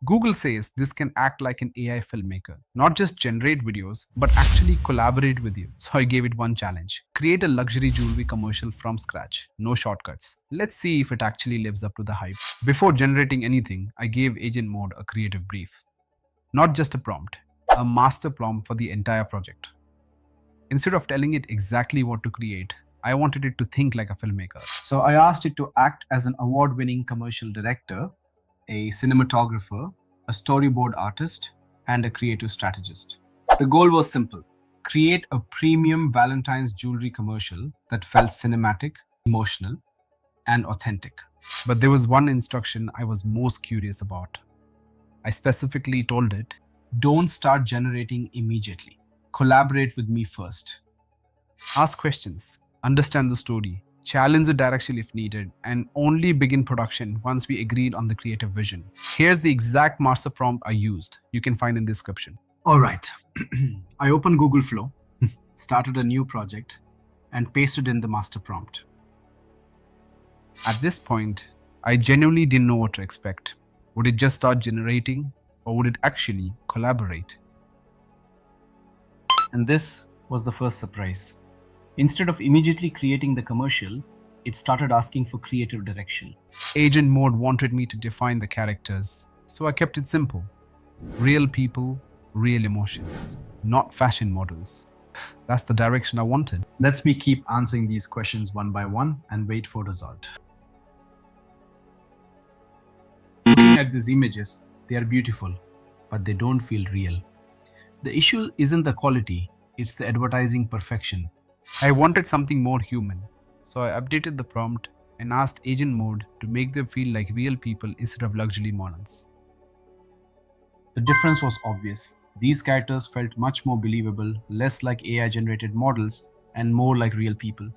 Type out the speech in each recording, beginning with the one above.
Google says this can act like an AI filmmaker, not just generate videos, but actually collaborate with you. So I gave it one challenge. Create a luxury jewelry commercial from scratch, no shortcuts. Let's see if it actually lives up to the hype. Before generating anything, I gave Agent Mode a creative brief. Not just a prompt, a master prompt for the entire project. Instead of telling it exactly what to create, I wanted it to think like a filmmaker. So I asked it to act as an award-winning commercial director, a cinematographer, a storyboard artist, and a creative strategist. The goal was simple: create a premium Valentine's jewelry commercial that felt cinematic, emotional, and authentic. But there was one instruction I was most curious about. I specifically told it, don't start generating immediately. Collaborate with me first. Ask questions, understand the story, challenge the direction if needed, and only begin production once we agreed on the creative vision. Here's the exact master prompt I used. You can find in the description. All right. I opened Google Flow, started a new project, and pasted in the master prompt. At this point, I genuinely didn't know what to expect. Would it just start generating, or would it actually collaborate? And this was the first surprise. Instead of immediately creating the commercial, it started asking for creative direction. Agent Mode wanted me to define the characters, so I kept it simple. Real people, real emotions, not fashion models. That's the direction I wanted. Let me keep answering these questions one by one and wait for result. Looking at these images, they are beautiful, but they don't feel real. The issue isn't the quality, it's the advertising perfection. I wanted something more human, so I updated the prompt and asked Agent Mode to make them feel like real people instead of luxury models. The difference was obvious. These characters felt much more believable, less like AI-generated models, and more like real people.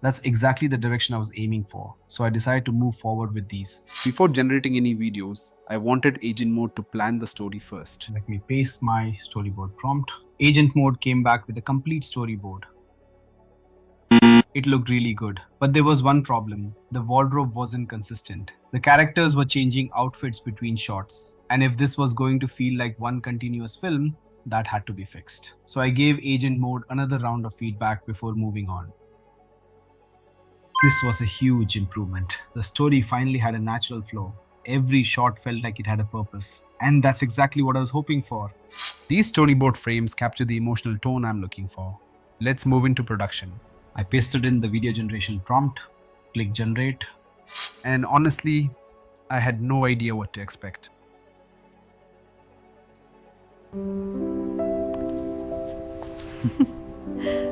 That's exactly the direction I was aiming for, so I decided to move forward with these. Before generating any videos, I wanted Agent Mode to plan the story first. Let me paste my storyboard prompt. Agent Mode came back with a complete storyboard. It looked really good, but there was one problem. The wardrobe wasn't consistent. The characters were changing outfits between shots, and if this was going to feel like one continuous film, that had to be fixed. So I gave Agent Mode another round of feedback before moving on. This was a huge improvement. The story finally had a natural flow. Every shot felt like it had a purpose, and that's exactly what I was hoping for. These storyboard frames capture the emotional tone I'm looking for. Let's move into production. I pasted in the video generation prompt, click generate, and honestly, I had no idea what to expect.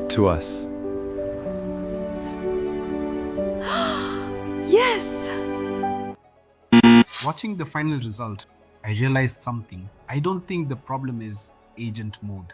To us. Yes! Watching the final result, I realized something. I don't think the problem is Agent Mode.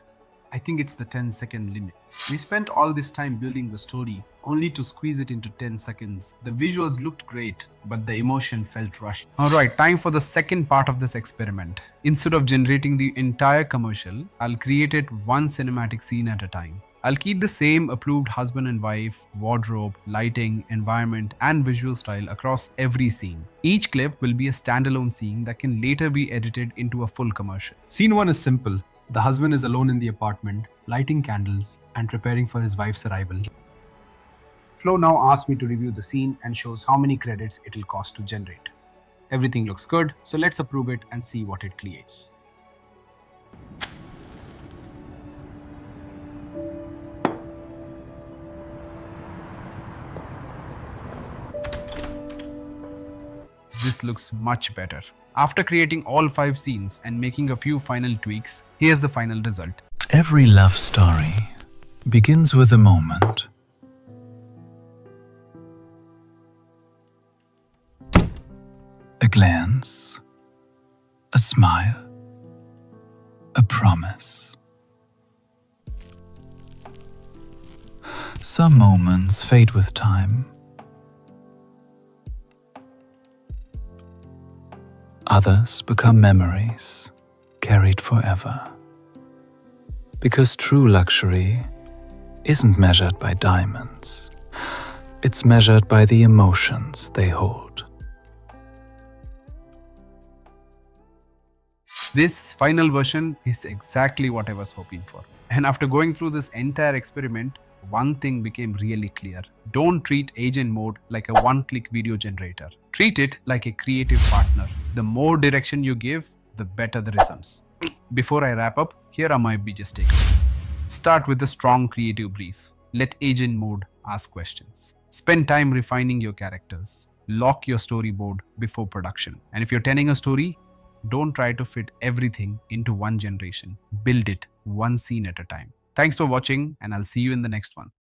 I think it's the 10-second limit. We spent all this time building the story, only to squeeze it into 10 seconds. The visuals looked great, but the emotion felt rushed. Alright, time for the second part of this experiment. Instead of generating the entire commercial, I'll create it one cinematic scene at a time. I'll keep the same approved husband and wife, wardrobe, lighting, environment, and visual style across every scene. Each clip will be a standalone scene that can later be edited into a full commercial. Scene 1 is simple. The husband is alone in the apartment, lighting candles and preparing for his wife's arrival. Flow now asks me to review the scene and shows how many credits it will cost to generate. Everything looks good, so let's approve it and see what it creates. This looks much better. After creating all 5 scenes and making a few final tweaks, here's the final result. Every love story begins with a moment. A glance, a smile, a promise. Some moments fade with time. Others become memories, carried forever. Because true luxury isn't measured by diamonds. It's measured by the emotions they hold. This final version is exactly what I was hoping for. And after going through this entire experiment, one thing became really clear. Don't treat agent mode like a one-click video generator. Treat it like a creative partner. The more direction you give, the better the results. Before I wrap up, here are my biggest takeaways. Start with a strong creative brief. Let agent mode ask questions. Spend time refining your characters. Lock your storyboard before production. And if you're telling a story, don't try to fit everything into one generation. Build it one scene at a time. Thanks for watching, and I'll see you in the next one.